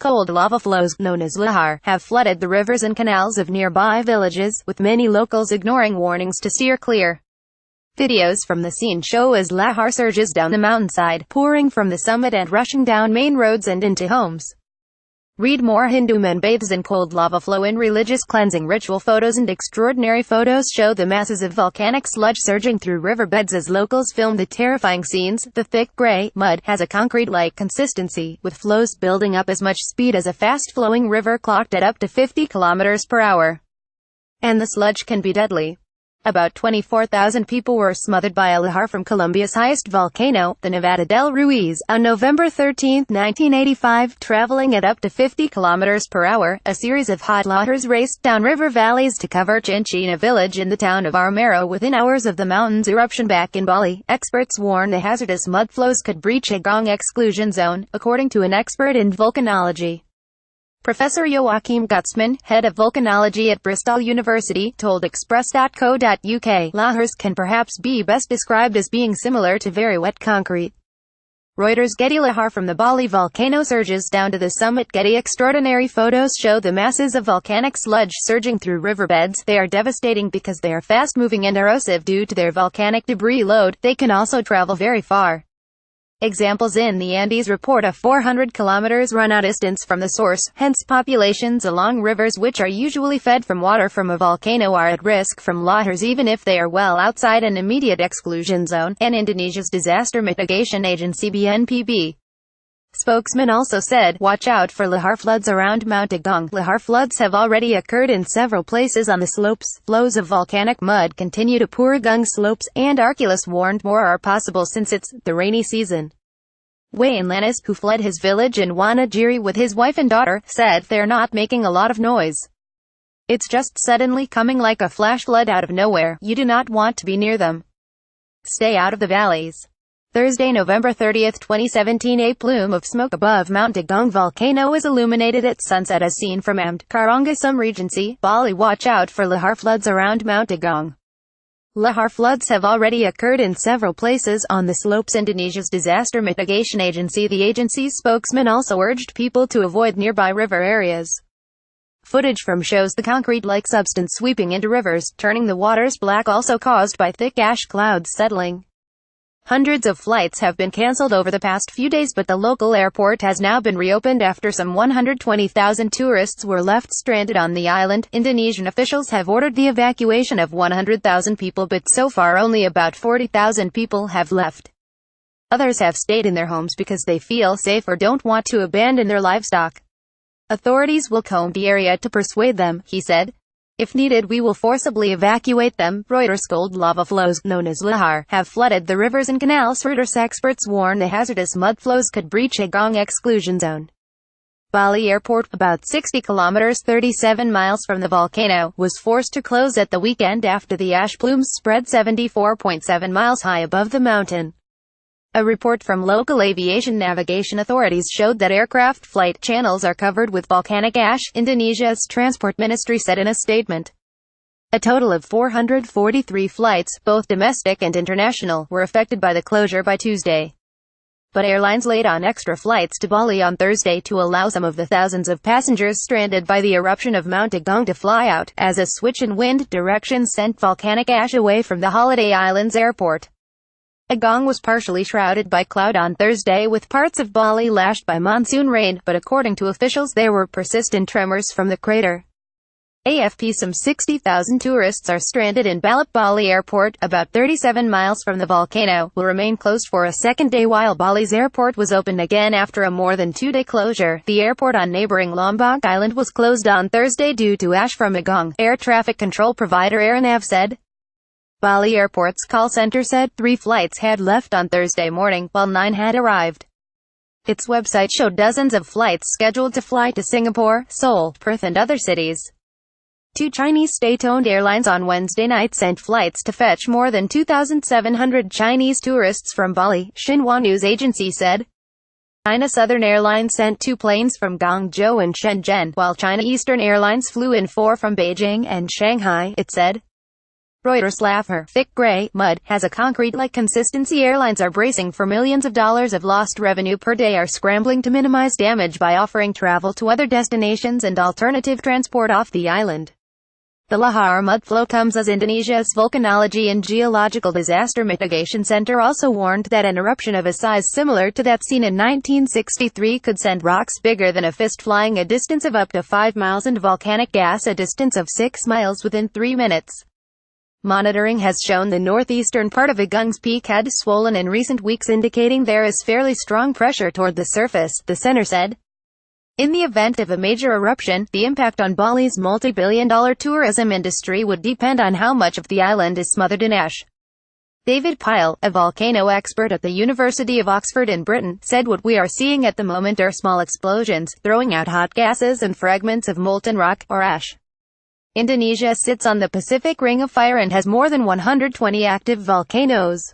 cold lava flows, known as lahar, have flooded the rivers and canals of nearby villages, with many locals ignoring warnings to steer clear. Videos from the scene show as lahar surges down the mountainside, pouring from the summit and rushing down main roads and into homes. Read more. Hindu man bathes in cold lava flow in religious cleansing ritual. Photos and extraordinary photos show the masses of volcanic sludge surging through riverbeds as locals film the terrifying scenes. The thick gray mud has a concrete-like consistency, with flows building up as much speed as a fast-flowing river clocked at up to 50 kilometers per hour. And the sludge can be deadly. About 24,000 people were smothered by a lahar from Colombia's highest volcano, the Nevada del Ruiz, on November 13, 1985, traveling at up to 50 kilometers per hour. A series of hot lahars raced down river valleys to cover Chinchina village in the town of Armero within hours of the mountain's eruption. Back in Bali, experts warn the hazardous mud flows could breach a gong exclusion zone, according to an expert in volcanology. Professor Joachim Gutzman, head of volcanology at Bristol University, told Express.co.uk, lahars can perhaps be best described as being similar to very wet concrete. Reuters. Getty. Lahar from the Bali volcano surges down to the summit. Getty. Extraordinary photos show the masses of volcanic sludge surging through riverbeds. They are devastating because they are fast-moving and erosive due to their volcanic debris load. They can also travel very far. Examples in the Andes report a 400 kilometers run-out distance from the source, hence populations along rivers which are usually fed from water from a volcano are at risk from lahars even if they are well outside an immediate exclusion zone, and Indonesia's disaster mitigation agency BNPB spokesman also said, "Watch out for lahar floods around Mount Agung." Lahar floods have already occurred in several places on the slopes. Flows of volcanic mud continue to pour Agung slopes, and Arculus warned more are possible since it's the rainy season. Wayne Lannis, who fled his village in Wonogiri with his wife and daughter, said they're not making a lot of noise. It's just suddenly coming like a flash flood out of nowhere. You do not want to be near them. Stay out of the valleys. Thursday, November 30, 2017. A plume of smoke above Mount Agung volcano is illuminated at sunset as seen from Amt Karangasem Regency, Bali. Watch out for lahar floods around Mount Agung. Lahar floods have already occurred in several places on the slopes. Indonesia's disaster mitigation agency. The agency's spokesman also urged people to avoid nearby river areas. Footage from shows the concrete-like substance sweeping into rivers, turning the waters black, also caused by thick ash clouds settling. Hundreds of flights have been cancelled over the past few days, but the local airport has now been reopened after some 120,000 tourists were left stranded on the island. Indonesian officials have ordered the evacuation of 100,000 people, but so far only about 40,000 people have left. Others have stayed in their homes because they feel safe or don't want to abandon their livestock. Authorities will comb the area to persuade them, he said. If needed, we will forcibly evacuate them. Reuters. Cold lava flows, known as lahar, have flooded the rivers and canals. Reuters. Experts warn the hazardous mud flows could breach a gong exclusion zone. Bali Airport, about 60 kilometers 37 miles from the volcano, was forced to close at the weekend after the ash plumes spread 74.7 miles high above the mountain. A report from local aviation navigation authorities showed that aircraft flight channels are covered with volcanic ash, Indonesia's transport ministry said in a statement. A total of 443 flights, both domestic and international, were affected by the closure by Tuesday. But airlines laid on extra flights to Bali on Thursday to allow some of the thousands of passengers stranded by the eruption of Mount Agung to fly out, as a switch in wind direction sent volcanic ash away from the Holiday Islands airport. Agung was partially shrouded by cloud on Thursday, with parts of Bali lashed by monsoon rain, but according to officials there were persistent tremors from the crater. AFP. Some 60,000 tourists are stranded in Balip. Bali Airport, about 37 miles from the volcano, will remain closed for a second day while Bali's airport was opened again after a more than two-day closure. The airport on neighboring Lombok Island was closed on Thursday due to ash from Agung, air traffic control provider Airnav said. Bali Airport's call center said 3 flights had left on Thursday morning, while 9 had arrived. Its website showed dozens of flights scheduled to fly to Singapore, Seoul, Perth and other cities. 2 Chinese state-owned airlines on Wednesday night sent flights to fetch more than 2,700 Chinese tourists from Bali, Xinhua news agency said. China Southern Airlines sent 2 planes from Guangzhou and Shenzhen, while China Eastern Airlines flew in 4 from Beijing and Shanghai, it said. Reuters lahar, thick gray mud, has a concrete-like consistency. Airlines are bracing for millions of dollars of lost revenue per day, are scrambling to minimize damage by offering travel to other destinations and alternative transport off the island. The lahar mudflow comes as Indonesia's Volcanology and Geological Disaster Mitigation Center also warned that an eruption of a size similar to that seen in 1963 could send rocks bigger than a fist flying a distance of up to 5 miles and volcanic gas a distance of 6 miles within 3 minutes. Monitoring has shown the northeastern part of Agung's Peak had swollen in recent weeks, indicating there is fairly strong pressure toward the surface, the center said. In the event of a major eruption, the impact on Bali's multi-billion-dollar tourism industry would depend on how much of the island is smothered in ash. David Pyle, a volcano expert at the University of Oxford in Britain, said what we are seeing at the moment are small explosions, throwing out hot gases and fragments of molten rock, or ash. Indonesia sits on the Pacific Ring of Fire and has more than 120 active volcanoes.